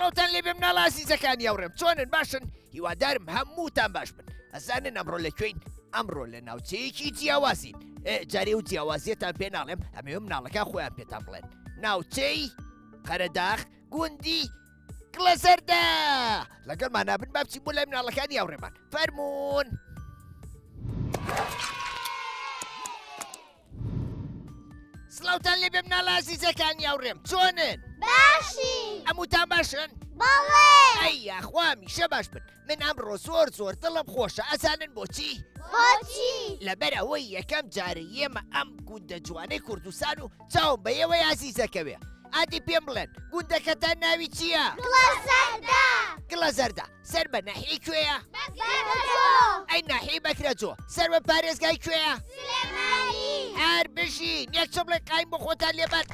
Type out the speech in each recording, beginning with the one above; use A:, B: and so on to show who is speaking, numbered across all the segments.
A: سڵاوتان لێ بێ مناڵە ئازیزەکانی هاوڕێم چۆنن باشن هیوادارم هەمووتان باش بن ئەزانن ئەمڕۆ لەکوێین ئەمڕۆ لە ناوچەیەکی جیاوازین جارێ و جیاوازیەتان پێ ناڵێم ئەمێ مناڵەکان خۆیان پێتان بڵێن ناوچەی قەرەداغ گوندی گڵەزەردە لەگەڵمان نابن با بچین بۆ لای مناڵەکانی هاوڕێمان فەرموون سڵاوتان لێ بێ مناڵە ئازیزەکانی هاوڕێم چۆنن
B: باشی
A: هەمووتان باشن
B: بەڵێ
A: ئەی یاخوا میشە باش بن من ئەمڕۆ زۆر دڵم خۆشە ئەزانن بۆچی
B: بۆچی
A: لەبەر ئەوەی یەکەم جارە ئێمە ئەم گوندە جوانەی کوردستان و چاوم بە ئێوەی ئازیزەکەوێ ئادی پێم بڵێن گوندەکەتان ناوی چییە؟
B: گڵەزەردە
A: گڵەزەردە سەر بە ناحیەی کوێیە؟
B: بەکرەجۆ
A: ئەی ناحیەی بەکرەجۆ سەر بە پارێزگای کوێیە؟
B: سلێمانی
A: هەر بژین یەک چ بڵێ قایم بۆ خۆتان لێبەر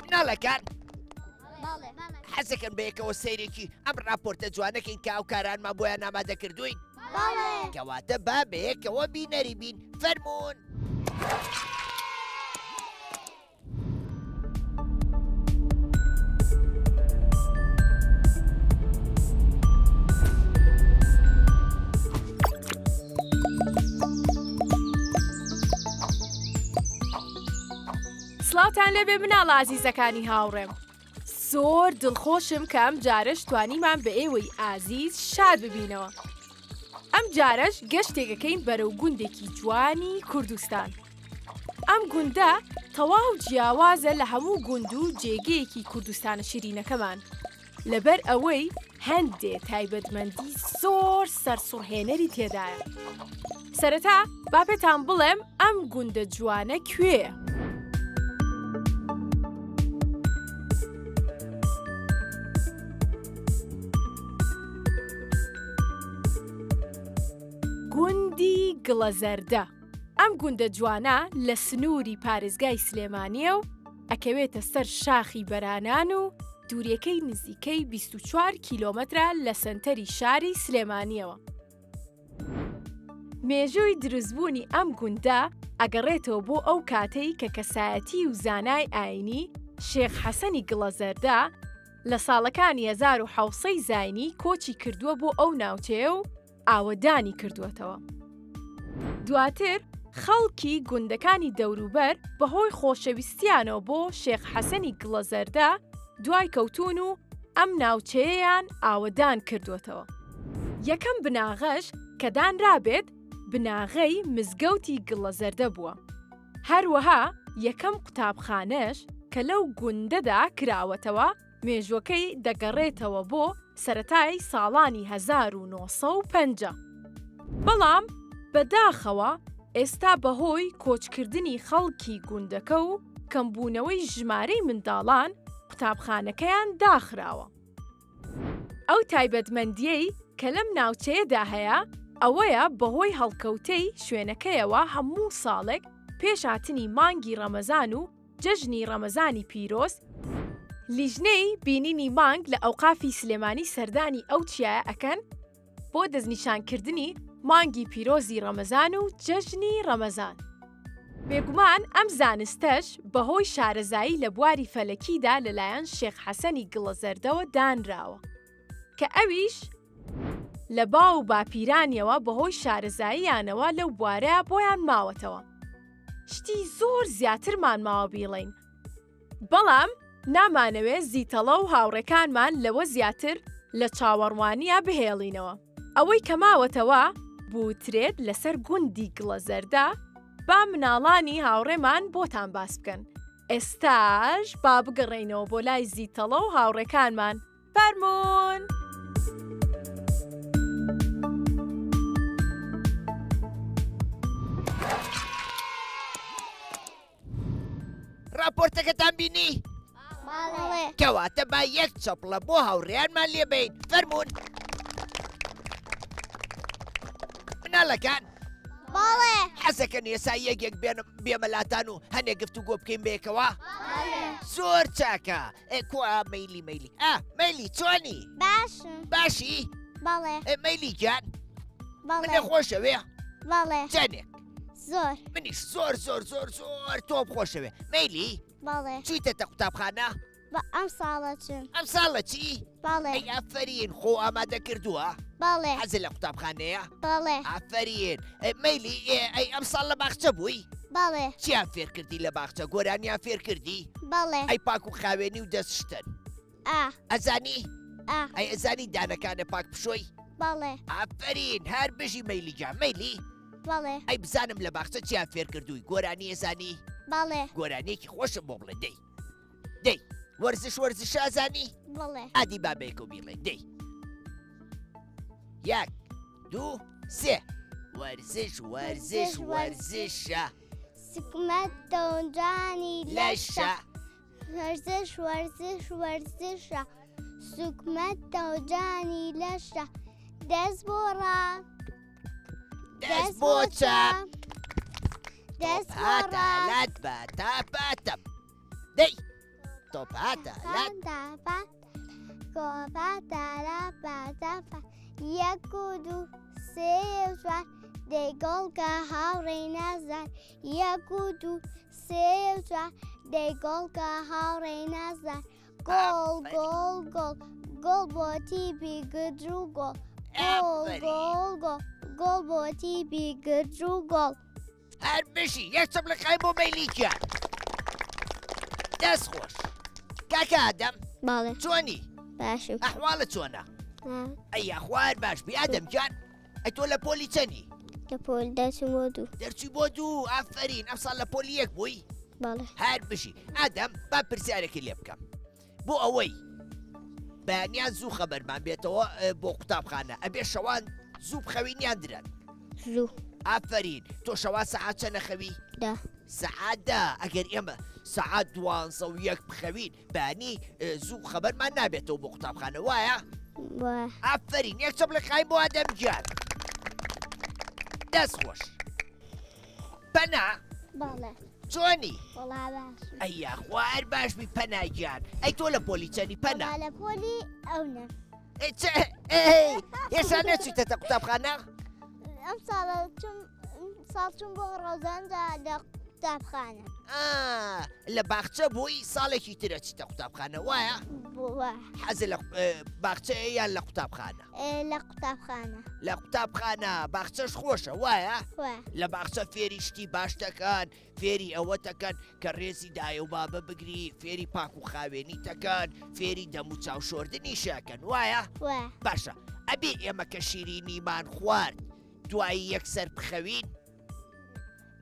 A: مناڵەکان حەزەکەن بە یەکەوە سەیرێکی ئەم راپۆرتە جوانەکەین کە ئەو کارانمان بۆیان ئامادە کردوین
B: بەڵێ
A: کەواتە با بە یەکەوە بینەری بین فەرموون
C: سڵاوتان لەبێ مناڵە ئازیزەکانی هاوڕێم زۆر دڵخۆشم کە ئەم جارەش توانیمان بە ئێوەی ئازیز شاد ببینەوە ئەم جارەش گەشتێکەکەین بەرەو گوندێکی جوانی کوردستان ئەم گوندە تەواو جیاوازە لە هەموو گوند و جێگەیەکی کوردستانە شیرینەکەمان لەبەر ئەوەی هەندێ تایبەتمەندی زۆر سەرسوڕهێنەری تێدایە سەرەتا با پێتان بڵێم ئەم گوندە جوانە کوێیە گوندی گڵەزەردە ئەم گوندە جوانە لە سنووری پارێزگای سلێمانیە و ئەکەوێتە سەر شاخی بەرانان و دووریەکەی نزیکەی 24 کیلۆمەترە لە سەنتەری شاری سلێمانیەوە مێژووی دروستبوونی ئەم گوندە ئەگەڕێتەوە بۆ ئەو کاتەی کە کەسایەتی و زانای ئاینی شێخ حەسەنی گڵەزەردە لە ساڵەکانی 1970 زاینی کۆچی کردووە بۆ ئەو ناوچەیە و ئاوەدانی کردووەتەوە دواتر خەڵکی گوندەکانی دەوروبەر بەهۆی خۆشەویستیانەوە بۆ شێخ حەسەنی گڵەزەردە دوای کەوتون و ئەم ناوچەیەیان ئاوەدان کردووەتەوە یەکەم بناغەش کە دانرابێت بناغەی مزگەوتی گڵەزەردە بووە هەروەها یەکەم قوتابخانەش کە لەو گوندەدا کراوەتەوە مێژوەکەی دەگەڕێتەوە بۆ سەرەتای ساڵانی 1950 بەڵام بەداخەوە ئێستا بەهۆی کۆچکردنی خەڵکی گوندەکە و کەمبوونەوەی ژمارەی منداڵان قوتابخانەکەیان داخراوە ئەو تایبەتمەندیەی کە لەم ناوچەیەدا هەیە ئەوەیە بەهۆی هەڵکەوتەی شوێنەکەیەوە هەموو ساڵێک پێش هاتنی مانگی ڕەمەزان و جەژنی ڕەمەزانی پیرۆز لیژنەی بینینی مانگ لە ئەوقافی سلێمانی سەردانی ئەو چیایە ئەکەن بۆ دەستنیشانکردنی مانگی پیرۆزی ڕەمەزان و جەژنی ڕەمەزان بێگومان ئەم زانستەش بەهۆی شارەزایی لە بواری فەلەکیدا لەلایەن شێخ حەسەنی گڵەزەردەوە دانراوە کە ئەویش لە باو و باپیرانیەوە بەهۆی شارەزاییانەوە لەو بوارەیە بۆیان ماوەتەوە شتی زۆر زیاترمان ماوە بیڵێین بەڵام نامانەوێت زیتەڵە و هاوڕێکانمان لەوە زیاتر لە چاوەڕوانیە بهێڵینەوە ئەوەی کە ماوەتەوە بوترێت لەسەر گوندی گڵەزەردە با مناڵانی هاوڕێمان بۆتان باس بکەن ئێستاش با بگەڕێینەوە بۆ لای زیتەڵە و هاوڕێکانمان فەرموون
A: راپۆرتەکەتان بینی؟
B: بەڵێ
A: کەواتە با یەک چەپڵە بۆ هاوڕێیانمان لێبین فەرموون مناڵەکان
B: بەڵێ
A: حەزەکەن ئێستا یەکێک بێمەلاتان و هەنێک گفتوگۆ بکەین بەیەکەوە
B: بەڵێ
A: زۆر چاکە کوا مەیلی مەیلی چۆنی
B: باشم
A: باشی
B: بەڵێ
A: مەیلی گیان
B: بەڵێ
A: منە خۆشەوێ
B: بەڵێ
A: جەنێک
B: زۆر
A: منیش زۆر تۆ خۆشەوێ مەیلی
B: بەڵێ
A: چوویتەتە قوتابخانە
B: ئەم ساڵە چن
A: ئەم ساڵە چی؟
B: بەڵێ
A: ئەی ئافرین خۆ ئامادە کردووە؟
B: بەڵێ
A: حەزت لە قوتابخانەیە؟
B: بەڵێ
A: ئافرین مەیلی ئەی ئەم ساڵ لە باخچە بووی؟
B: بەڵێ
A: چیان فێر کردی لە باخچە گۆرانیان فێر کردی؟
B: بەڵێ
A: ئەی پاک و خاوێنی و دەستشتن ئەزانی؟ ئەی ئەزانی دانەکانە پاک پشۆی؟
B: بەڵێ
A: ئافرین هەر بژی مەیلی جا مەیلی؟
B: بەڵێ
A: ئەی بزانم لە باخچە چیان فێر کردووی گۆرانی ئەزانی؟
B: بەڵێ
A: گۆرانێکی خۆشم بۆ بڵێ دەی وەرزش ئازانی؟
B: بەڵێ
A: ئادی بابێکە و بیڵێ دەی 1 2 3 وەرزشە
B: سکمەت دەونجانی
A: لەشە
B: وەرزشە سکمەت دەونجانی لەشە دەست بۆ ڕا
A: دەست بۆ چاپ
B: دەست بۆ
A: هاتە
B: ڕا
A: لات بە تاپاتەم دەی تۆپ هاتە لات
B: یەک و دوو سێ و چوار دەیگۆڵکە هاوڕێی نازان یەک و دوو سێ و چوار دەیگۆڵکە هاوڕێی نازان گۆڵ گۆڵ گۆڵ گۆڵ بۆ تیپی گرج و گۆڵ گۆڵ بۆ تیپی گرج و گۆڵ
A: هەر بشی یەکچەم لە قای بۆ مەیلیکە دەست خۆش کاکە ئادەم
B: باڵێ
A: چۆنی
B: باشم
A: ئەحواڵە چۆنە ئەی خوار باش بی ئادەم گیان ئەی تۆ لە پۆلی چەنی
B: لە پۆل دەچم بۆ دوو
A: دەرچی بۆ دوو ئافرین ئەم ساڵ لە پۆلی یەک بووی
B: باڵێ
A: هەر بشی ئادەم با پرسیارێکی لێ بکەم بۆ ئەوەی بەیانیان زوو خەبەرمان بێتەوە بۆ قوتابخانە ئەبێ شەوان زوو بخەوینیان درن
B: زوو
A: ئافرین تۆ شەوان سەعات چەنە خەوی
B: دا
A: سەعاتدا ئەگەر ئێمە سەعات 12 بخەوین بانی زوو خەبەرمان نابێتەوە بۆ قوتابخانە وایە؟ ئافرین یەکچەم لە قای بۆ ئادەم گیان دەست خۆش پەنا
B: باڵێ
A: چۆنی؟
B: وەڵا باش
A: ئەییا خوار باش بی پەناگیان ئەی تۆ لە پۆلی چەنی پەنا
B: لە پۆلی ئەو نە
A: هێشتا نەچیتەتە قوتابخانە؟
B: ئەم ساڵە ساڵ چوون بۆ ڕۆزاندا لە قوتابخانە
A: لە باخچە بووی ساڵێکی ترە چیتە قوتابخانە وایە؟ حەزە لە باخچە یان لە قوتابخانە؟
B: لە قوتابخانە
A: لە قوتابخانە باخچەش خۆشە وایە؟
B: وە
A: لە باخچە فێری شتی باش دەکەن فێری ئەوە دەکەن کە ڕێزی دایە و بابە بگری فێری پاک و خاوێنی دەکەن فێری دەم و چاوشۆردنی شەکەن وایە؟ باشە ئەبێ ئێمە کە شیرینیمان خوارد دوایی یەکسەر بخەوین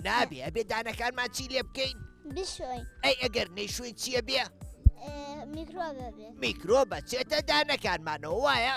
A: نابێ ئەبێ دانەکانمان چی لێ بکەین؟
B: بشۆین
A: ئەی ئەگەر نەیشوین چییە بێ؟
B: میکرۆبە بێ
A: میکرۆبە چێتە دانەکانمانەوە وایە؟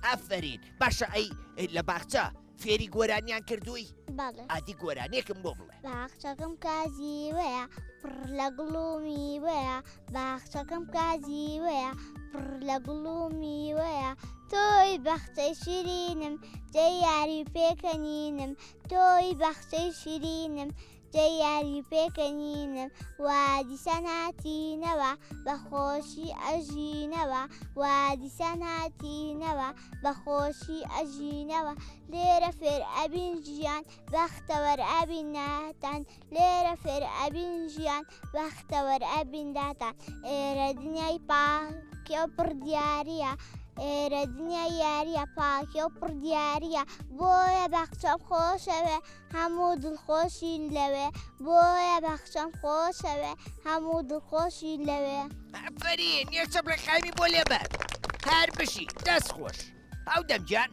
A: ئافرین باشە ئەی لە باخچە فێری گۆرانیان کردووی؟
B: باڵێ
A: ئادی گۆرانێکم بۆ بڵێ
B: باخچەکەم کازی وەیە پڕ لە گڵومی وەیە باخچەکەم کازی وەیە پڕ لە گڵومی وەیە تۆی بەخچەی شیرینم جێ یاری پێکەنینم تۆی بەخچەی شیرینم جێ یاری پێکەنینم وادیسان هاتینەوە بەخۆشی ئەژینەوە وادیسان هاتینەوە بەخۆشی ئەژینەوە لێرە فێر ئەبین ژیان بەختەوەر ئەبین ناتان لێرە فێر ئەبین ژیان بەختەوەر ئەبین داتان ئێرە دنیای پاکێ و پڕ دیاریە ئێرە دنیای یاریە پاکێ و پڕ دیاریە بۆیە باخچەم خۆشەوێ هەموو دڵخۆشی لەوێ بۆیە باخچەم خۆشەوێ هەموو دڵخۆشی لەوێ
A: ئەفرین یەکچەم لە خامی بۆ لێبەر هەر بشی دەست خۆش ئەو دەمجان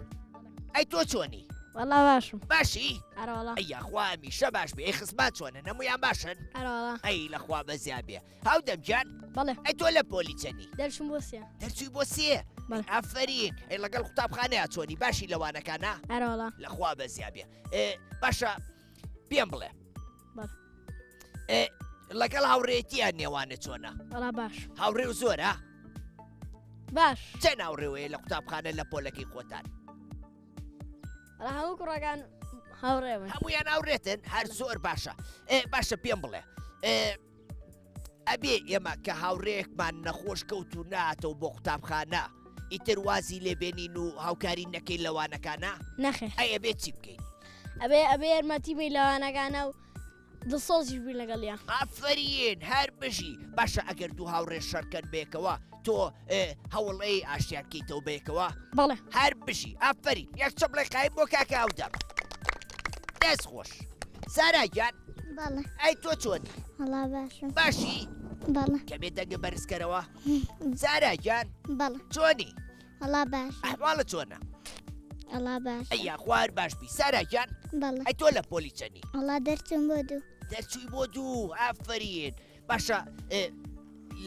A: ئەی تۆ چۆنی؟
C: وەڵا باشم
A: باشی؟
C: ئەرەوەڵا
A: ئەییا خوا میشە باش بێ ئەی خزمات چۆنە نەمویان باشن؟
C: ئەرەوەڵا
A: ئەی لەخوا بەزیان بێ هەو دەمجان
C: بەڵێ
A: ئەی تۆ لە پۆلی چەنی؟
C: دەرچم بۆ سێ
A: دەرچووی بۆ سێ؟ ئافرین ئەی لەگەڵ قوتابخانەیە چۆنی باشی لەوانەکانە؟
C: ئەرەوەڵا
A: لەخوا بەزیان بێ باشە پێم بڵێ لەگەڵ هاوڕێتیان نێوانە چۆنە؟
C: وەڵا باش
A: هاوڕێ و زۆرە؟
C: باش
A: چەند هاوڕێوەیە لە قوتابخانە لە پۆلەکەی خۆتان؟
C: هەموو کوڕەکان هاوڕێون
A: هەمویان هاوڕێتن هەر زۆر باشە باشە پێم بڵێ ئەبێ ئێمە کە هاوڕێکمان نەخۆش کەوت و ناتەوە بۆ قوتابخانە ئیتر وازی لێبێنین و هاوکاری نەکەی لەوانەکانە؟
C: نەخێ
A: ئەی ئەبێ چی بکەین؟
C: ئەبێ یارمەتیبی لەوانەکانە و
D: دڵسۆزیش بووی لەگەڵیان.
A: ئافرین هەر بژی باشە ئەگەر دوو هاوڕێ شەرکەن بێکەوە تۆ هەوڵەی ئاشتیان بکەیتەوە بێکەوە
D: بەڵێ
A: هەر بژی ئافرین یەک چەپڵی قایم بۆ کاکە ئەودەم دەست خۆش ساراگیان
B: بەڵێ
A: ئەی تۆ چۆنی
B: هەڵا باشم
A: باشی
B: بەڵێ
A: کەمێ دەنگە بەرزکەرەوە ساراگیان
B: بەڵێ
A: چۆنی
B: هەڵا باش
A: ئەحواڵە چۆنە
B: هەڵا باش
A: ئەیا خوار باش بی ساراگیان
B: بەڵێ
A: ئەی تۆ لە پۆلی چەنی
B: هەڵا دەرچم بۆ دوو
A: دەرچووی بۆ دوو ئافرین باشە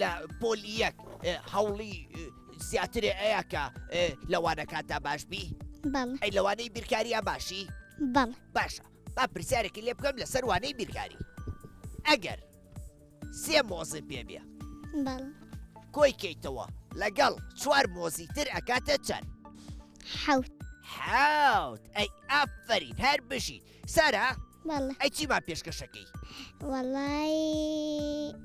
A: لە پۆلی یەک هەوڵی زیاترێ ئەیە کە لەوانە کاتا باش بی
B: بەڵێ
A: ئەی لەوانەی بیرکاریە باشی
B: بەڵێ
A: باشە با پرسیارێکی لێ بکەم لەسەر وانەی بیرکاری ئەگەر سێ مۆزم پێ بێ
B: بەڵێ
A: کۆی کەیتەوە لەگەڵ چوار مۆزی تر ئەکاتە چەند
B: حەوت
A: حاوت ئەی ئافرین هەر بژیت سارا
B: بەڵێ
A: ئەی چیمان پێشکەشەکەی
B: وەڵای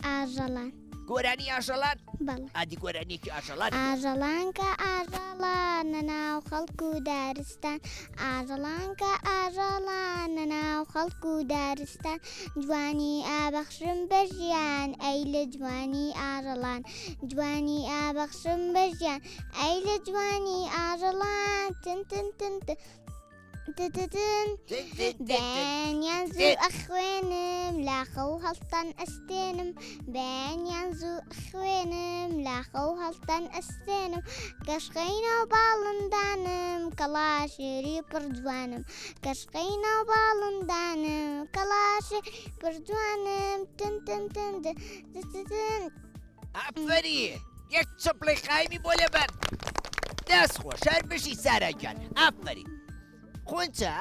B: ئاژەڵان
A: گۆرانی ئاژەڵان
B: بەڵێ
A: ئادی گۆرانیەکی ئاژەڵان
B: ئاژەڵان کە ئاژەڵانە ناو خەڵکو و دارستان ئاژەڵان کە ئاژەڵانە ناو خەڵکو و دارستان جوانی ئابەخشم بەژیان ئەی لە جوانی ئاژەڵان جوانی ئابەخشم بەژیان ئەی لە جوانی ئاژەڵان تن تن تن تن بەیانیان زوو ئەخوێنم لاخە و هەڵتان ئەستێنم بەیانیان زوو ئەخوێنم لاخە و هەڵتان ئەستێنم کەشقەی ناو باڵندانم کەڵاشێری پڕجوانم کەشقەی ناو باڵندانم کەڵاشێ پڕجوانم تن تن تن تن
A: ئافرین یەک چەپڵی قایمی بۆ لێبەر دەست خۆش هەر بژی ساراگیان ئافرین خونچە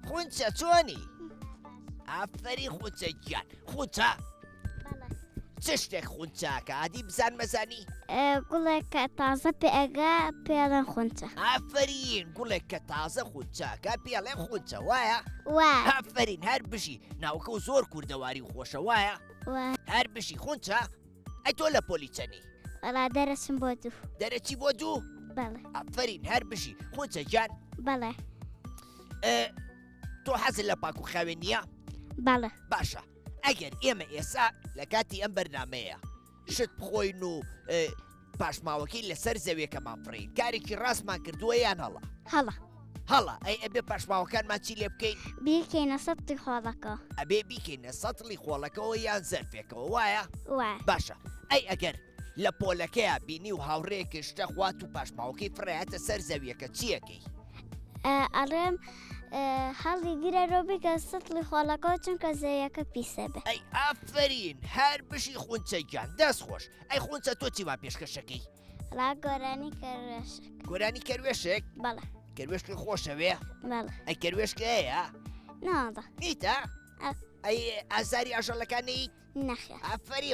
A: خونچە چۆنی ئافری خونچە گیان خونچە چ شتێک خونچاکە ئادی بزان مەزانی
B: گوڵێک کە تازە پێئەگا پێڵەن خونچە
A: ئافرین گوڵێک کە تازە خونچاکە پێڵێن خونچە وایە
B: وای
A: ئافرین هەر بژی ناوکە و زۆر کوردەواری خۆشە وایە
B: وای
A: هەر بژی خونچە ئەی تۆ لە پۆلی چەنی
B: وەڵا دەرەچم بۆ دوو
A: دەرەچی بۆ دوو
B: بەڵێ
A: ئافرین هەر بژی خونچە گیان
B: بەڵێ
A: تۆ حەزت لە پاک و خاوێن نییە
B: بەڵێ
A: باشە ئەگەر ئێمە ئێستا لە کاتی ئەم بەرنمەیە شت بخۆین و پاشماوەکەی لەسەر زەویەکەمان فڕین کارێکی ڕاستمان کردووە یان هەڵە
B: هەڵە
A: هەڵە ئەی ئەبێ پاشماوەکانمان چی لێ بکەین
B: بیکەینە سەتی خۆڵەکە
A: ئەبێ بیکەینە سەتڵی خۆڵەکەەوە یان زەرفێکەوە وایە
B: وای
A: باشە ئەی ئەگەر لە پۆلەکەیە بینی و هاوڕێکی شتە خوات و پاشماوەکەی فڕایەتە سەر زەویەکە چیەکەی
B: ئەڵێم هەڵی گیرەرۆ بکە سەتڵی خۆڵەکە چونکە زەویەکە پیسە بێ
A: ئەی ئافرین هەر بشی خونچەیگیان دەست خۆش ئەی خونچە تۆ چیمان پێشکەشەکەی
B: لا گۆرانی کەروێشک
A: گۆرانی کەروێشێک
B: بەڵێ
A: کەروێشکی خۆشەوێ
B: بەڵێ
A: ئەی کەروێشکە هەیە
B: ناڵە
A: نیتە ئەی ئازاری ئاژەڵەکانی
B: نەخێ
A: ئافری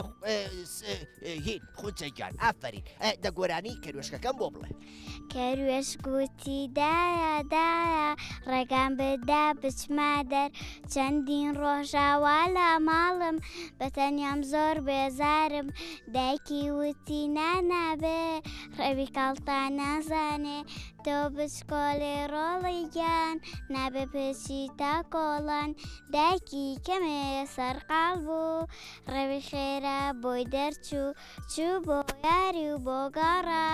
A: هین خونچەیگیان ئافرین دە گۆرانی کەروێشکەکەم بۆ بڵێ
B: کەروێش گوتی دایە دایە ڕێگان بدا بچما دەر چەندین ڕۆژاوا لە ماڵم بەتەنیام زۆر بێزارم دایکی وتی نانابێ ڕەوی کاڵتا نازانێ تۆ بچکۆڵێ ڕۆڵی گیان نابێ پێچی تا کۆڵان دایکی کەمێ سەرقاڵ بوو ڕەوی خێرا بۆی دەرچوو چوو بۆ یاری و بۆ گەڕا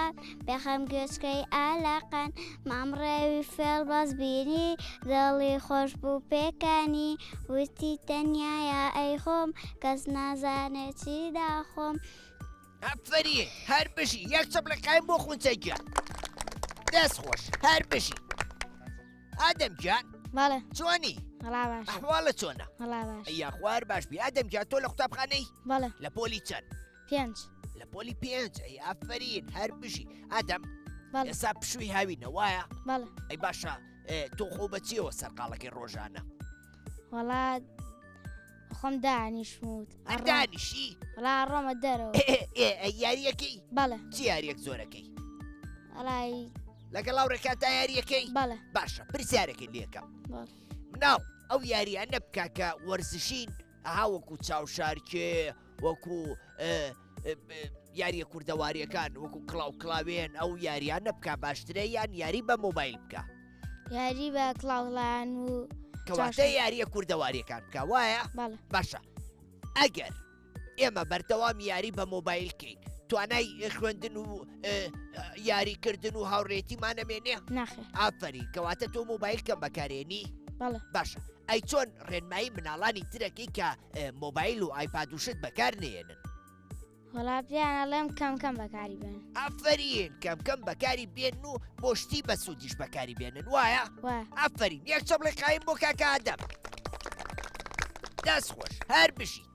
B: بەخەم گوێچکەی ئالاقان مام ڕێوی فێڵ بەس بینی دڵی خۆش بوو پێکانی وتی تەنیایە ئەی خۆم کەس نازانێت چی داخۆم
A: ئافری هەر بشی یەک چەپڵی قایم بۆ خونچەیگیان دەست خۆش هەر بشی ئادەم گیان
D: بەڵێ
A: چۆنی
D: هەڵا باش
A: ئەحواڵە چۆنە
D: هەڵا باش
A: ئەیا خوار باش بی ئادەم گیان تۆ لە قوتابخانەی
D: بەڵێ
A: لە پۆلی چەند
D: 5
A: لە پۆلی 5 ئەی ئافرین هەر بشی ئادەم
D: بەڵێ
A: ئێستا پشووی هاوینە وایە
D: بەڵێ
A: ئەی باشە تۆ خۆ بەچیەوە سەرقاڵەکەی ڕۆژانە
D: وەڵا خۆم دانیشتموت
A: ئەدانیشی
D: وەڵا ڕۆمە دەرەوە
A: یاریەکەی
D: بەڵێ
A: چی یاریەک زۆرەکەی
D: وەڵای
A: لەگەڵ هاوڕێکات تا یاریەکەی
D: بەڵێ
A: باشە پرسیارێکی لێکەم
D: بەڵێ
A: مناڵ ئەو یاریانە بکە کە وەرزشین ئەها وەکو چاوشارکێ وەکو یاریە کوردەواریەکان وەکو کڵاو کلااوێن ئەو یاریانە بکە باشترە یان یاری بە مۆبایل بکە
D: یاری بە کڵاوڵان و
A: کەواتە یاریە کوردەواریەکان بکە وایە
D: بەڵێ
A: باشە ئەگەر ئێمە بەردەوام یاری بە مۆبایلکەین توانای خوێندن و یاریکردن و هاوڕێتیمانەمێنێ
D: ناخێر
A: ئافرین کەواتە تۆ مۆبایل کەم بەکارێنی
D: بەڵێ
A: باشە ئەی چۆن ڕێنمایی مناڵانی ترەکەی کە مۆبایل و ئایپاد وشت بەکار نێنن
D: وەڵا پێیان ئەڵێم کەم بەکاری بێن
A: ئافرین کەم بەکاری بێن و بۆشتی بە سوودیش بەکاری بێنن وایە
D: وایە
A: ئافرین یەک چەپڵی قایم بۆ کاکە ئادەم دەست خۆش هەر بشی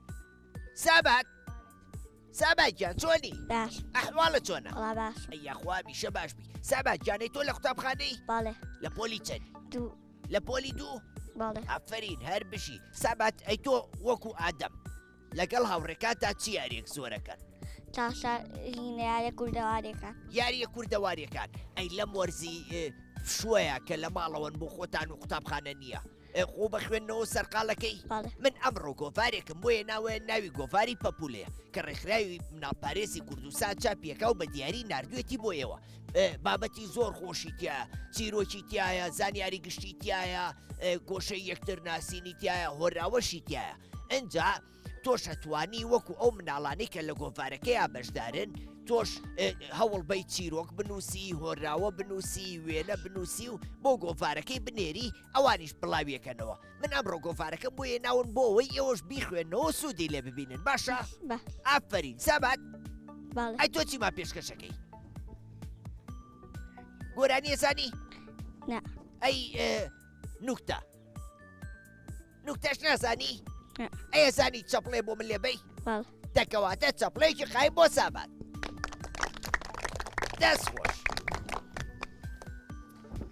A: سابات گیان چۆنی
B: باش
A: ئەحواڵە چۆنە
B: وڵا باش
A: یاخوا میشە باش بی سابات گیانەی تۆ لە قوتابخانەی
B: بەڵێ
A: لە پۆلی چەند
B: دوو
A: لە پۆلی دوو
B: بەڵێ
A: ئافرین هەر بشی سابات ئەی تۆ وەکو ئادەم لەگەڵ هاوڕێکاتتا چی یاریەک زۆرەکەن
B: تاشارینەیە کوردەواریەکان
A: یاریە کوردەواریەکان ئەی لەم وەرزی شوۆیە کە لە ماڵەوەن بۆ خۆتان و قوتابخانە نییە خۆ بە خوێندنەوە سەرقالەکەی
B: بەڵێ
A: من ئەمڕۆ گۆڤارێکم بۆیە ناوەیە ناوی گۆڤاری پەپولەیە کە ڕێکخراوی مناڵپارێزی کوردستان چاپیەکە و بە دیاری نردوێتی بۆ ئێوە بابەتی زۆر خۆشی تایە چیرۆکی تایە زانیاری گشتی تایە گۆشەی یەکتر ناسینی تایە هۆراوەشی تایە ئەنجا تۆش ئەتوانی وەکو ئەو مناڵانەی کە لە گۆڤارەکەیە بەشدارن تۆش هەوڵ بەی چیرۆک بنووسی هۆراوە بنووسی وێنە بنووسی و بۆ گۆڤارەکەی بنێری ئەوانیش بڵاویەکەنەوە من ئەمڕۆ گۆڤارەکەم بۆیە ناون بۆ ئەوەی ئێوەش بیخوێنەوە سوودی لێ ببینن باشە
B: بە
A: ئافرین سابات
B: بەڵێ
A: ئەی تۆ چیما پێشکەشەکەی گۆرانی ێزانی
B: نا
A: ئەی نوکتەش نازانی
B: نا.
A: ئەیە زانی چەپڵێ بۆ من لێبەی
B: بەڵێ
A: دەکەواتە چەپڵێکی قایم بۆ سابات دەست خۆش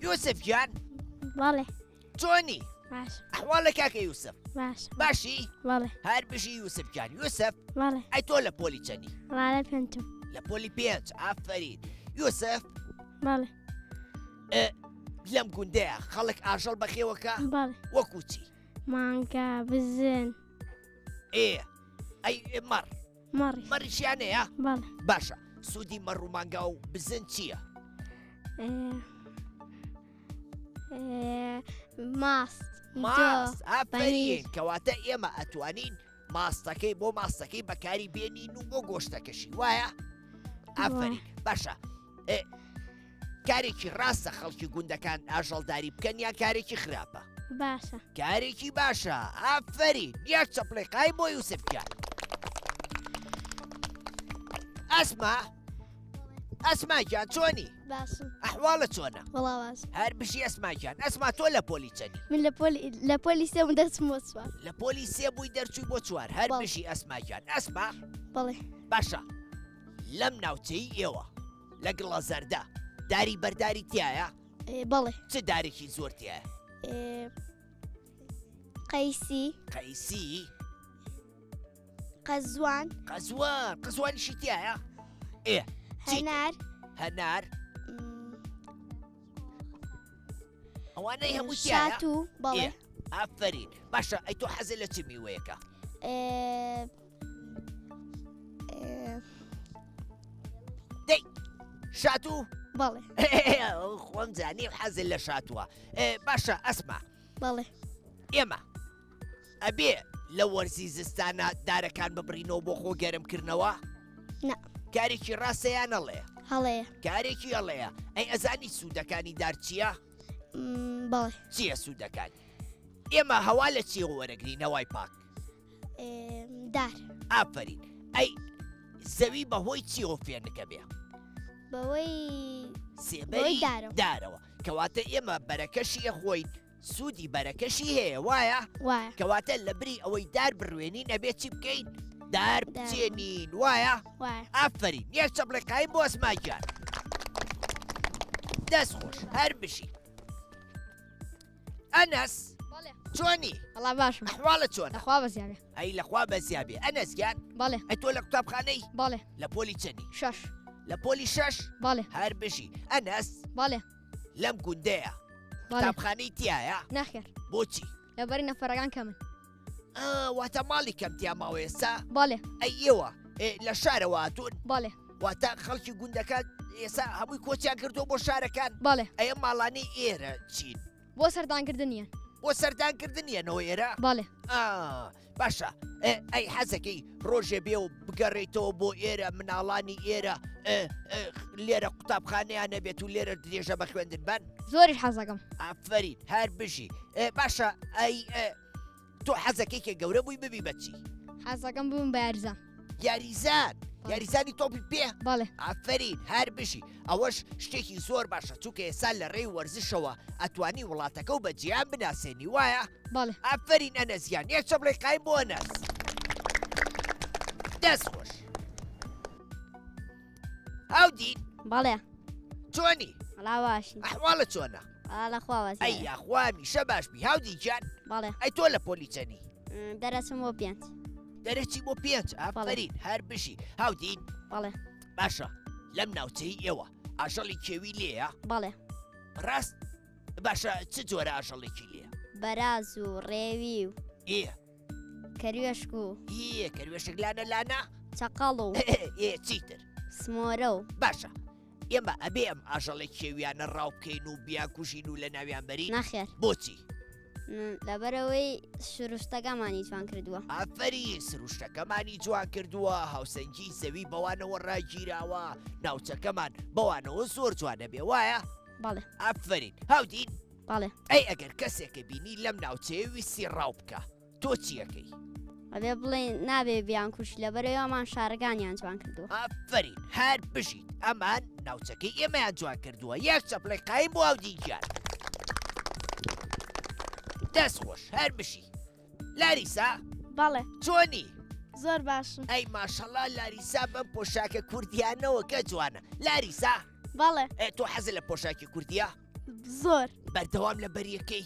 A: یوسف گیان
B: بەڵێ
A: چۆنی
B: باش
A: ئەحواڵە کاکە یوسف
B: باش
A: باشی
B: بەڵێ
A: هەر بژی یوسف گیان یوسف
B: بەڵێ
A: ئەی تۆ لە پۆلی چەنی
B: وڵا لە پێنجم
A: لە پۆلی پێنج ئافرین یوسف
B: بەڵێ
A: لەم گوندەیە خەڵک ئاژەڵ بەخێوەکە
B: بەڵێ
A: وەکو چی
B: مانگا بزن
A: ئەی
B: مەڕی
A: مەڕیشیانەیە
B: بەڵێ
A: باشە سوودی مەڕوومانگا و بزن چییە
B: ماست
A: ماست ئافرین کەواتە ئێمە ئەتوانین ماستەکەی بۆ ماستەکەی بەکاری بێنین و بۆ گۆشتەکەشی وایە ئافرین باشە کارێکی ڕاستە خەڵکی گوندەکان ئاژەڵداری بکەن یا کارێکی خراپە
B: باشە
A: کارێکی باشە ئافرین یەک چەپڵی قای بۆ یوسفکە ئەسماگیان چۆنی
B: باشم
A: ئەحواڵە چۆنە
B: وڵا باش
A: هەر بشی ئەسماگیان ئەسما تۆ لە پۆلی چەنی
B: من لە پۆلی سێم دەچم بۆ سوار
A: لە پۆلی سێ بووی دەرچووی بۆ چوار هەر
B: بەڵێ.
A: بشی ئەسماگیان ئەسما
B: بەڵێ
A: باشە لەم ناوچەی ئێوە لە گڵە زەردە داری بەرداری تایە
B: بەڵێ
A: چ دارێکی زۆر تایە
B: قەیسی
A: قەیسی
B: قەزوان
A: قزوانیشی تایە هەنار ئەوانەی هەموو
B: شات و بەڵێ
A: ئافرین باشە ئەی تۆ حەزە لە چ میوەیەکە دەی شاتو
B: بەڵێ
A: خۆم زانیم حەزل لە شاتووە باشە ئەسما
B: بەڵێ
A: ئێمە ئەبێ لە وەرزی زستانە دارەکان ببڕینەوە بۆ خۆ گەرمکردنەوە
B: نا
A: کارێکی ڕاستەیان هەڵەیە
B: هەڵەیە
A: کارێکی هەڵەیە ئەی ئەزانی سوودەکانی دار چییە
B: بەڵێ
A: چییە سوودەکانی ئێمە هەوا لە چی وەرەگرینەوەی پاک
B: دار
A: ئافرین ئەی زەوی بەهۆی چیەوە فێنەکە بێ
B: بەوەی
A: سێبەری
B: دارەوە.
A: دارەوە کەواتە ئێمە بەرەکەشی خۆین سوودی بەرەکەشی هەیە وایە
B: وایە
A: کەواتە لە بری ئەوەی دار بڕوێنین ئەبێت چی بکەین دار بچێنین وایە
B: وایە
A: ئافرین یەک چەپڵی قایم بۆ ئەسماگیان دەست خۆش هەر بشی ئەنەس چۆنی
D: وڵا باشم
A: ئەحواڵە چۆنە
D: دەخوا بەزیابێ
A: ئەی لەخوا بەزیابێ ئەنەسگیان
D: بەڵێ
A: ئەی تۆ لە قوتابخانەی
D: بەڵێ
A: لە پۆلی چەنی
D: 6
A: لە پۆلی 6
D: بەڵێ
A: هەر بشی ئەنەس
D: بەڵێ
A: لەم گوندەیە
D: بەڵێ
A: قوتابخانەی تایە
D: ناخێر
A: بۆچی
D: لەبەری نەفەرەکان کەمن
A: واتە ماڵی کەم تیا ماوە ئێستا
D: بەڵێ
A: ئەی ئێوە لە شارەوە هاتوون
D: بەڵێ
A: واتە خەڵکی گوندەکان ئێستا هەمووی کۆچیان کردو بۆ شارەکان
D: بەڵێ
A: ئەیە ماڵانی ئێرە چین
D: بۆ سەردانکردنیان
A: بۆ بۆ سەردانکردنیەنەوە ئێرە؟
D: بەڵێ
A: باشە ئەی حەزەکەی ڕۆژێ بێ و بگەڕێتەوە بۆ ئێرە مناڵانی ئێرە لێرە قوتابخانەیانە بێت و لێرە درێژە بە خوێندن بن؟
D: زۆریش حەزەکەم.
A: ئافرین هەر بژی باشە ئەی تۆ حەزەکەیکە گەورە بووی ببی بەچی؟
D: حەزەکەم بووم بە یاریزان.
A: یاریزان یاریزانی تۆپی پێ؟
D: بەڵێ
A: ئافرین هەر بشی ئەوەش شتێکی زۆر باشە چووکە ئێستا لە ڕێی وەرزشەوە ئەتوانی وڵاتەکە و بە جیان بناسێنی وایە؟
D: بەڵێ
A: ئافرین ئەنەزیان یەک چە بڵێ قایم بۆ ئەنەس دەست خۆش هاودین
D: بەڵێ
A: چۆنی؟
D: وەڵا باشی
A: ئەحواڵە چۆنە؟
D: لە خوا باسی.
A: ئەی یاخوا میشە باشبی هاودی جان
D: بەڵێ
A: ئەی تۆ لە پۆلیچەنی
D: دەرەچم بۆ 5.
A: دەرەچی بۆ 5 ئافرین هەر بشی هاودین
D: بەڵێ
A: باشە لەم ناوچەی ئێوە ئاژەڵی کێوی لێیە؟
D: بەڵێ
A: ڕاست باشە چ جۆرە ئاژەڵێکی لێە؟
D: بەراز و ڕێوی و
A: ئێ
D: کەروێشک و
A: کەروێشک لانە لانە؟
D: چەقەڵ و
A: چیتر؟
D: سمۆرە و
A: باشە ئێمە ئەبێ ئەم ئاژەڵێک کێویانە ڕاو بکەین و بیان کوژین و لە ناویان بەرین؟
D: نەخێر
A: بۆچی؟
D: لەبەرەوەی شروشتەکەمانی جوان کردووە.
A: ئافری سروشتەکەمانی جوان کردووە هاوسەنگی زەوی بەوانەوە ڕاگیراوە ناوچەکەمان بەوانەوە زۆر جوانە بێ وایە؟
D: بەڵێ
A: ئافرین هاودین
D: بەڵێ
A: ئەی ئەگەر کەسێکە بینی لەم ناوچەیە ویستی ڕاو بکە تۆ چیەکەی؟
D: ئەبێ بڵێن نابێ بیان کوش لەبەرەوەمان شارەکانیان جوان کردووە.
A: ئافرین هەر بژیت ئەمان ناوچەکەی ئێمەیان جوان کردووە یەک چەپڵێ قایم بۆ هاودینجان دەست خۆش هەر بشی لاریسا
C: بەڵێ
A: چۆنی؟
C: زۆر باشم.
A: ئەی ماشەڵا لاریسا بەم پۆشاکە کوردیانەوە کە جوانە لاریسا
C: بەڵێ
A: تۆ حەزە لە پۆشاکی کوردیە؟
C: زۆر
A: بەردەوام لە بەریەکەی؟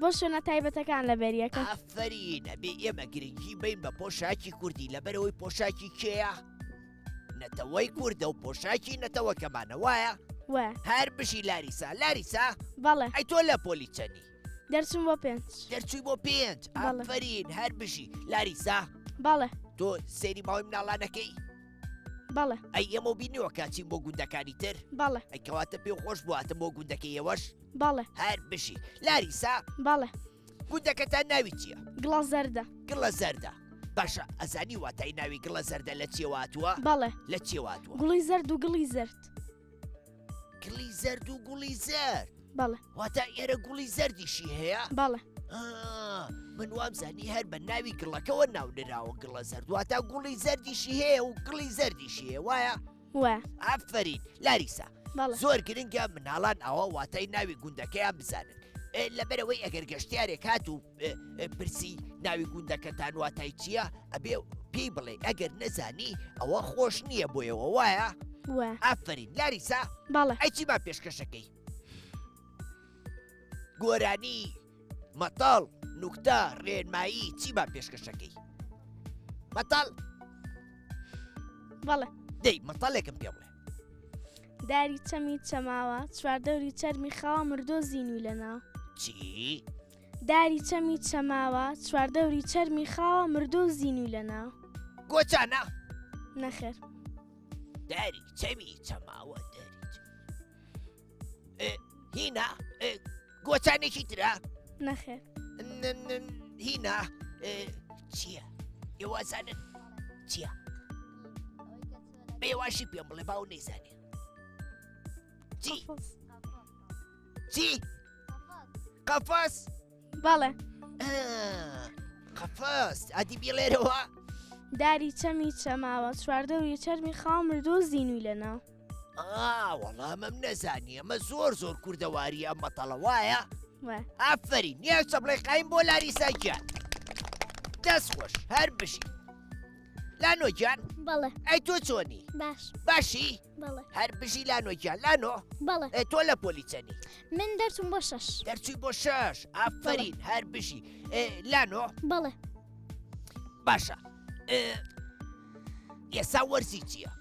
C: بۆ شوێنە تایبەتەکان لە بەریەکە.
A: ئافرینە بێ ئێمە گرنگی بین بە پۆشاکی کوردی لەبەرەوەی پۆشاکی کێیە؟ نەتەوەی کووردە و پۆشاکی نەتەوەکەمانە وایە؟
C: وە
A: هەر بشی لاریسا لاریسا
C: بەڵێ
A: ئەی تۆ لە پۆلیچەنی
C: دەرچم بۆ 5.
A: دەرچووی بۆ 5
C: بەڵێ.
A: ئافرین هەر بشی لاریسا
C: بەڵێ
A: تۆ سێری ماوەی مناڵانەکەی؟
C: بەڵێ
A: ئەی ئێمە بینیوە کاچین بۆ گوندەکانی تر؟
C: بەڵێ
A: ئەی کەواتە پێ خۆش بواتە بۆ گوندەکەی ئێوەش؟
C: بەڵێ
A: هەر بشی لاریسا
C: بەڵێ
A: گوندەکەتان ناوی چییە؟
C: گڵە زەردە.
A: گڵە زەردە باشە ئەزانی واتای ناوی گڵە زەردە لە چێواتوە؟
C: بەڵێ
A: لە چێواتوە؟
C: گوڵی زەرد و گڵی زرد.
A: گڵی زەرد و گوڵی زەرد
C: بەڵێ
A: واتە ئێرە گوڵی زەردیشی هەیە؟
C: بەڵێ
A: من وامزانی هەر بە ناوی گڵەکەەوە ناونراوە گڵە زەرد واتە گوڵی زەردیشی هەیە و گڵی زەردیشی هەیە وایە؟
C: وە
A: ئافرین لاریسا
C: بەڵێ
A: زۆر گرنگە مناڵان ئەوە واتای ناوی گوندەکەیان بزانن لەبەرەوەی ئەگەر گەشتیارێک هات و پرسی ناوی گوندەکەتان واتای چییە ئەبێ پێی بڵێ ئەگەر نەزانی ئەوە خۆش نییە بۆیەوە وایە؟
C: وە
A: ئافرین لاریسا
C: بەڵێ
A: ئەی چی با پێشکەشەکەی؟ گۆرانی مەتاڵ نوکتە ڕێنمایی چی با پێشکەشەکەی؟ مەتاڵ
C: بەڵێ
A: دەی مەتاڵێکم پێ بڵێ
C: داری چەمی چەماوە چواردەوری چەرمی خاوە مردۆ زینوی لەناو.
A: چی؟
C: داری چەمی چەماوە چواردەوری چەرمی خاوە مردۆ زینوی لەناو.
A: گۆچانە؟
C: نەخێر
A: داری چەمی چەماوە داری هینا گۆچانێکی ترە؟
C: نەخێر
A: هینا چییە؟ ئێوازانن چییە؟ بێواشی پێم بڵێ باو نەیزانێ چی؟ چی؟ قەفەس؟
C: بەڵێ
A: قەفەس ئەدی بێڵێرەوە؟
C: داری چەمی چەماوە چواردەوری چەرمی خاوە مردۆ زینوی لەناو.
A: وەڵامەم نەزانی ئەمە زۆر زۆر کوردەواری ئەم مەتەڵە وایە؟
C: وە
A: ئافرین یەک چە بڵێ قایم بۆ لاریسا گیان دەست خۆش هەر بشی لانۆ گیان
B: بەڵێ
A: ئەی تۆ چۆنی؟
B: باش
A: باشی؟
B: بەڵێ
A: هەر بژی لانۆ گیان لانۆ
B: بەڵێ
A: تۆ لە پۆلیچەنی
B: من دەرچم بۆ 6.
A: دەرچووی بۆ 6 ئافرین هەر بژی لانۆ
B: بەڵێ
A: باشە ئێستا وەرزی چییە؟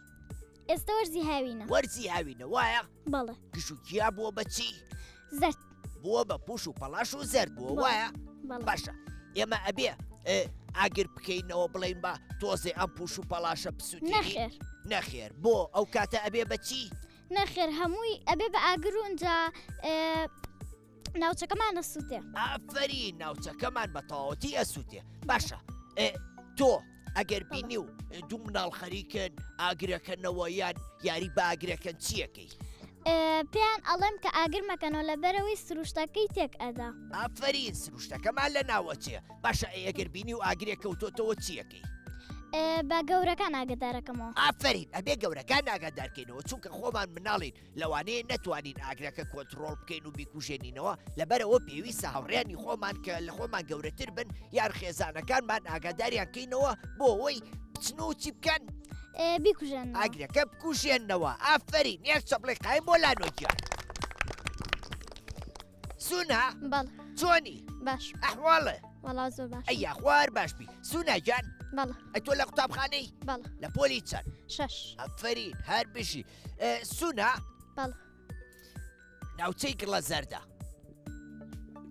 B: ئێستا وەرزی هاوینە.
A: وەرزی هاوینە وایە؟
B: بەڵێ
A: گشوکیا بووە بەچی؟
B: زەرد.
A: بووە بە پوش و پەلاش و زەرد بووە وایە؟
B: بەڵێ
A: باشە ئێمە ئەبێ ئاگر بکەینەوە بڵێن بە تۆزێ ئەم پوش و پەلاشە بسووتی
B: نەخێر
A: نەخێر بۆ ئەو کاتە ئەبێ بەچی؟
B: نەخێر هەمووی ئەبێ بە ئاگر و ئەنجا ناوچەکەمانە سووتێ.
A: ئافرین ناوچەکەمان بە تەواوەتی ئەسووتێ. باشە تۆ ئەگەر بینی و دوو مناڵ خەریکن ئاگرەکەنەوە یان یاری بە ئاگرەکەن چیەکەی؟
B: پێیان ئەڵێم کە ئاگر مەکەنەوە لەبەرەوەی سروشتەکەی تێک ئەدا.
A: ئافرین سروشتەکەمان لە ناوە چێ؟ باشە ئەگەر بینی و ئاگرێک کەوتۆتەوە چیەکەی؟
B: بە گەورەکان ئاگدارەکەمەوە.
A: ئافرین ئەبێ گەورەکان ئاگادارکەینەوە چونکە خۆمان مناڵین لەوانەیە نەتوانین ئاگرەکە کۆنتڕۆڵ بکەین و بیکوژێنینەوە لەبەرەوە پێویستە هاوڕێنی خۆمان کە لە خۆمان گەورەتر بن یان خێزانەکانمان ئاگاداریان کەینەوە بۆ ئەوەی بچن و چی بکەن؟
B: بیکوژێن.
A: ئاگرەکە بکوژێنەوە. ئافرین یەک چەپڵی قایم بۆ لانۆگیان. سونا
B: بەڵ
A: چۆنی؟
B: باش
A: ئەحواڵە؟
B: وەڵا زۆر باش.
A: ئەیا خوار باشبی. سونا جان
B: بەڵ
A: ئەی تۆ لە قوتابخانەی؟
B: بەڵ
A: لە پۆلی چەند؟
B: 6.
A: ئەفرین هەر بشی. سونا
B: بەڵ
A: ناوچەی گڵە زەردە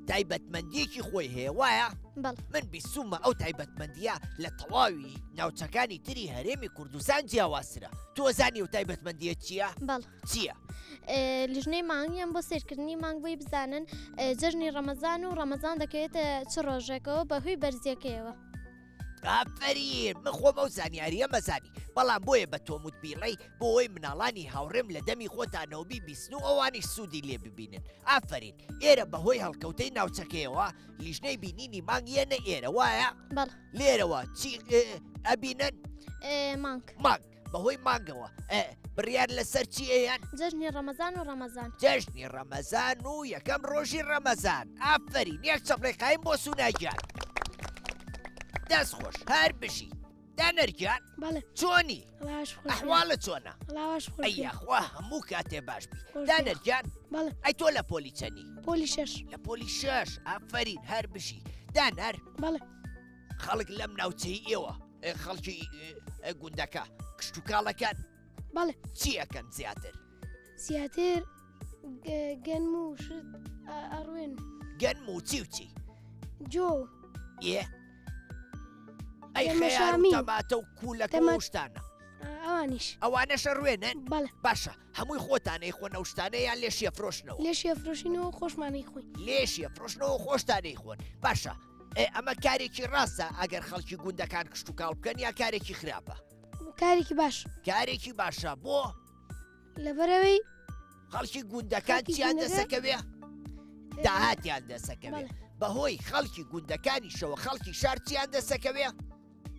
A: تایبەتمەندیەکی خۆی هەیە وایە؟
B: بەڵ
A: من بیستومە ئەو تایبەتمەندیە لە تەواوی ناوچەکانی تری هەرێمی کوردستان جیاوازترە. تۆ زانی و تایبەتمەندیە چییە؟
B: بەڵ
A: چییە؟
B: لیژنەی مانگیان بۆ سیرکردنی مانگ بۆی بزانن جژنی ڕەمەزان و ڕەمەزان دەکەوێتە چ ڕۆژێکەوە بەهۆی بەرزیەکەیەوە.
A: ئافرین من خۆمە و زانیاریە مەزانی بەڵام بۆیە بە تۆمت بیڵێ بۆ ئەوی مناڵانی هاوڕێم لە دەمی خۆتانەوەبی بیستن و ئەوانیش سوودی لێ ببینن. ئافرین ئێرە بەهۆی هەڵکەوتەی ناوچەکەیەوە لیژنەی بینینی مانگیەنە ئێرە وایە؟
B: بەڵ
A: لێرەوە چی ئەبینن؟
B: مانگ
A: مانگ بەهۆی مانگەوە بڕیار لەسەر چی ئەیان؟
B: جژنی ڕەمەزان و ڕەمەزان.
A: جژنی ڕەمەزان و یەکەم ڕۆژی ڕەمەزان. ئافرین یەک چەپڵی قایم بۆ سوناجان. دەست خۆش هەر بشی. دانەرگیان
B: بەڵێ
A: چۆنی؟ ئەحواڵە چۆنە؟
B: ئەیخوا
A: هەموو کاتێ باشبی. دانەرگیان
B: بەڵێ
A: ئەی تۆ لە پۆلی چەنی؟
B: پۆلی 6.
A: لە پۆلی 6. ئافرین هەر بشی. دانەر
B: بەڵێ
A: خەڵک لەم ناوچەی ئێوە خەڵکی گوندەکە کشت و کاڵەکان
B: بەڵێ
A: چی ئەەکەن زیاتر؟
B: زیاتر گەنم و شت ئەڕوێن
A: گەنم و چی و چی؟
B: جۆ
A: ئێ ئەی خەیار و تەماتە و کوولەکە و شتانە
B: ئەوانیش
A: ئەوانە شەڕوێنن؟
B: بەڵێ
A: باشە هەمووی خۆتانەی خۆنە شتانەیان لێشیە فرۆشنەوە
B: لێشیە فرۆشینەوە خۆشمانەی خۆی
A: لێشیە فرۆشنەوە خۆشتانەی خۆن. باشە ئەمە کارێکی ڕاستە ئەگەر خەڵکی گوندەکان کشت و کاڵ بکەن یا کارێکی خراپە؟
B: کارێکی باش.
A: کارێکی باشە بۆ
B: لەبەرەوەی
A: خەڵکی گوندەکان چیان دەسەکەوێ؟ داهاتیان دەسەکەوێ. بەهۆی خەڵکی گوندەکانیشەوە خەڵکی شار چیان دەسەکەوێ؟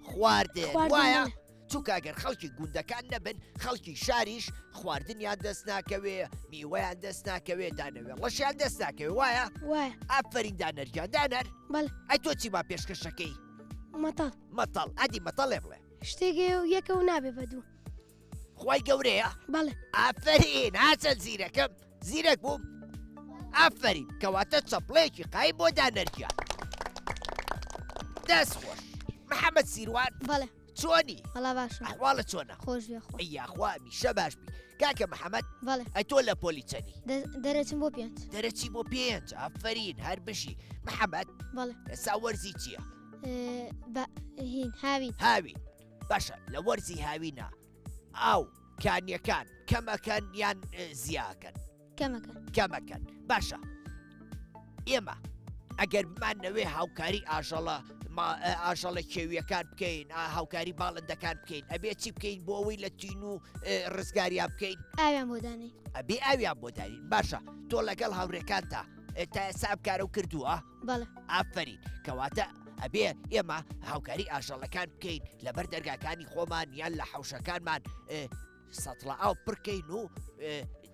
A: خواردن وایە؟ چونکە ئەگەر خەڵکی گوندەکان نەبن خەڵکی شاریش خواردنیان دەست ناکەوێ میوەیان دەست ناکەوێ دانەوێ ڕەشیان دەست ناکەوێ وایە؟
B: وایە.
A: ئافرین دانەرگیان دانەر
B: بەڵێ
A: ئەی تۆ چی با پێشکەشەکەی؟
B: مەتەڵ
A: مەتەڵ ئەدی مەتەڵێ بڵێ
B: شتێکی و یەکە و نابێ بەدوو.
A: خی گەورەیە؟
B: بەڵێ
A: ئافرین هاچەند زیرەکەم زیرەک بووم. ئافرین کەواتە چەپڵەیەکی قایم بۆ دانەرگیان. دەست خۆش. محەممەد سیروان
B: بەڵێ
A: چۆنی؟
B: هەڵا باشە
A: ئەحواڵە چۆنە؟
B: خۆش بێخۆ
A: ئەیاخوا میشە باشبی. کاکە محەممەد
B: بەڵێ
A: ئەی تۆ لە پۆلی چەنی؟
B: دەرەچم بۆ 5.
A: دەرەچی بۆ 5. ئافرین هەر بشی. محەممەد
B: بەڵێ
A: ئێستا وەرزی چییە؟
B: هین هاوین
A: هاوین. باشە لە وەرزی هاوینە ئاو کانیەکان کەمەکەن یان زیاکەن؟ کەمەکەن. باشە ئێمە ئەگەر بمانەوێ هاوکاری ئاژەڵە کێویەکان بکەین هاوکاری باڵندەکان بکەین ئەبێ چی بکەین بۆ ئەوەی لە تین و ڕزگاریان بکەین؟
B: ئاویان بۆ دانین.
A: ئەبێ ئاویان بۆ دانین. باشە تۆ لەگەڵ هاوڕێکانتە تا ئێستا بکارە و کردووە؟
B: بەڵێ
A: ئافرین کەواتە ئەبێ ئێمە هاوکاری ئاژەڵەکان بکەین لەبەر دەرگاکانی خۆمان یان لە حەوشەکانمان سەتڵە ئاو پڕکەین و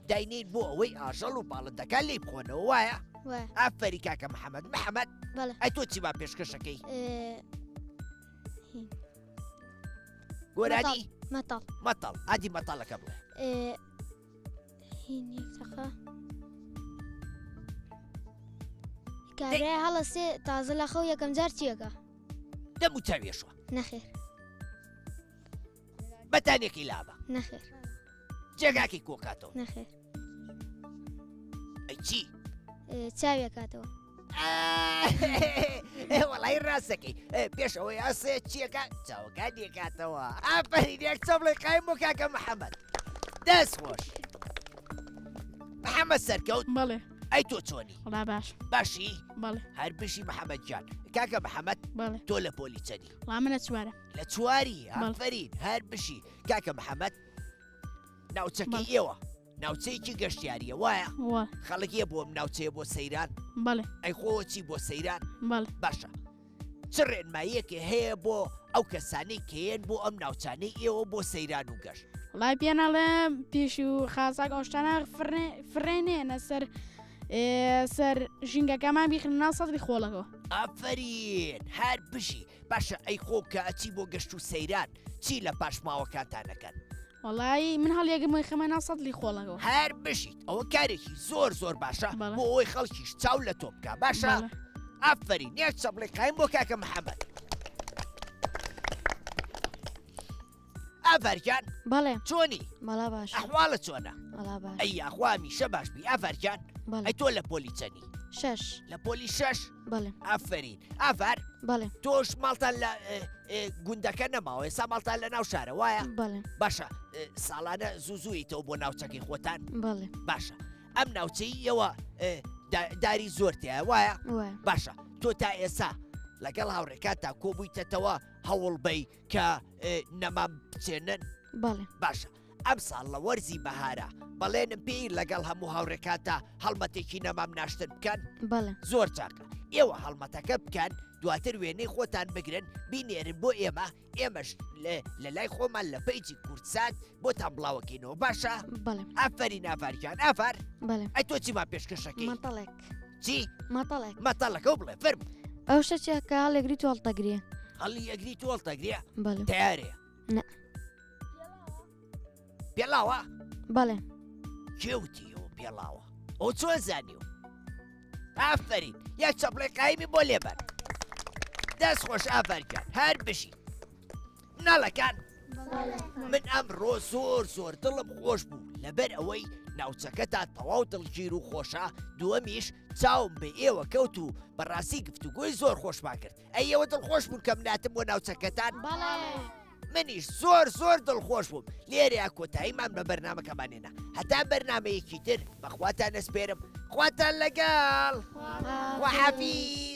A: داینین بۆ ئەوەی ئاژەڵ و باڵندەکان لێ بخۆنەوە وایە؟ ئافری کاکە محەممەد. محەممەد ئەی تۆ چی با پێشکەشەکەی؟ گۆرانی مەتەڵ ئادی مەتەڵەکە بڵێ.
B: کارێ هەڵە سێ تازە لە خەو یەکەم جار چیەکە؟
A: دەم و چاوێشوە
B: نەخێر
A: بەتانێکی لابە
B: نەخێر
A: جێگاکی کۆکاتەوە
B: نەخێر
A: ئەی چی؟
B: چاوێکاتەوە.
A: وەڵی ڕاستەکەی پێشەوەی ئاسێ چیەکە چاوەکان دێکاتەوە. ئافرین یەک چەپڵی قایم بۆ کاکە محەممەد. دەست خۆش. محەممەد سەرکەوت
C: بەڵێ
A: ئەی تۆ چۆنی
E: وڵا باش
A: باشی
E: بەڵێ
A: هەر بشی محەممەد جان کاکە محەممەد
E: بەڵێ
A: تۆ لە پۆلی چەنی
E: وڵا منە چوارە
A: لە چواری
E: بەڵێ.
A: ئەفرین هەر بشی کاکە محەممەد ناوچەکەی
E: بەڵێ.
A: ئێوە ناوچەیەکی گەشتیاریە وایە
E: وە
A: خەڵکیە بۆ ناوچەیە بۆ سەیران
E: بەڵێ
A: ئەی خۆچی بۆ سەیران
E: بەڵێ
A: باشە چ ڕێنماییەکە هەیە بۆ ئەو کەسانی کێن بۆ ئەم ناوچانەی ئێوە بۆ سەیران و گەشت
E: وڵای پێناڵێ پیشی و خازاک ئەوشتانە فرێنێنە سەر ژینگەکەمان بیخن ناو سەدری خۆڵەکەەوە
A: ئافرین هەر بژی باشە ئەی خۆ کە ئەچی بۆ گەشت و سەیران چی لە پاشماوەکانتانەکەن
E: وڵایی من هەڵیەگەمەوەی خەمە ناو سەدلی خۆڵەکەەوە
A: هەر بشیت ئەوە کارێکی زۆر زۆر باشە
E: بەڵێ.
A: بۆ ئەوەی خەڵکیش چاو لە تۆ بکە باشە
E: بەڵێ.
A: ئافرین یەک چەپڵی قایم بۆ کاکە محەممەد ئافەرجان
F: بەڵێ
A: چۆنی
F: مەلا باش
A: ئەحواڵە چۆنە
F: مەلا باش
A: ئەی یاخوا میشە باش بی ئافەرجان
F: بەڵێ
A: ئەی تۆ لە پۆلی چەنی
F: 6
A: لە پۆلی 6
F: بەڵێ
A: ئافرین ئافەر
F: بەڵێ
A: تۆش ماڵتان لە گوندەکە نەماوە ئێستا ماڵتان لە ناو شارە وایە
F: بەڵێ
A: باشە ساڵانە زووزوویتەوە بۆ ناوچەکەی خۆتان
F: بەڵێ
A: باشە ئەم ناوچەی ئەوە داری زۆرتەیە وایە
F: وە
A: باشە تۆ تا ئێستا لەگەڵ هاوڕێکات تا کۆبوویتەتەوە هەوڵ بەی کە نەمام بچێنن
F: بەڵێ
A: باشە ئەم ساڵ لە وەرزی بەهارە بەڵێنم پێی لەگەڵ هەموو هاوڕێکاتە هەڵمەتێکی نەمام ناشتن بکەن
F: بەڵێ
A: زۆر چاکە ئێوە هەڵمەتەکە بکەن دواتر وێنەی خۆتان بگرن بینێرن بۆ ئێمەش لە لای خۆمان لە پەیجی کورتسات بۆتان بڵاوەکەینەوە باشە
F: بەڵێ
A: ئافرین ئافارجان ئافار
F: بەڵێ
A: ئەی تۆ چیمان پێشکەشەکەی
F: مەتەڵێک
A: چی
F: مەتەڵێک
A: مەتەڵەکە و بڵێ فەرم
F: ئەو شەچە کە هەڵێگری تۆڵتەگرێ
A: هەڵی ئەگری تۆڵتەگرێ
F: بەڵێ
A: تیارەیە
F: نە
A: پێڵاوە
F: بەڵێ
A: کێوتیەوە پێڵاوە ئەو چۆن زانیو ئافرین یەک چەپڵی قایمی بۆ لێبەر دەست خۆش ئافەرجان هەر بشی ناڵەکان من ئەمڕۆ زۆر زۆر دڵم خۆش بوو لەبەر ئەوەی ناوچەکەتان تەواو دڵگیر و خۆشە دووەمیش چاوم بە ئێوە کەوت و بەڕاستی گفتوگۆی زۆر خۆشمان کرد ئەی ئێوە دڵخۆش بوون کە مناتم بۆ ناوچەکەتان منیش زۆر زۆر دڵخۆش بووم لێرەیە کۆتاییمان بە بەرنامەکەمانێنە هەتا بەرنامەیەکی تر بەخواتان ئەسپێرم خواتان لەگەڵ وحەفیز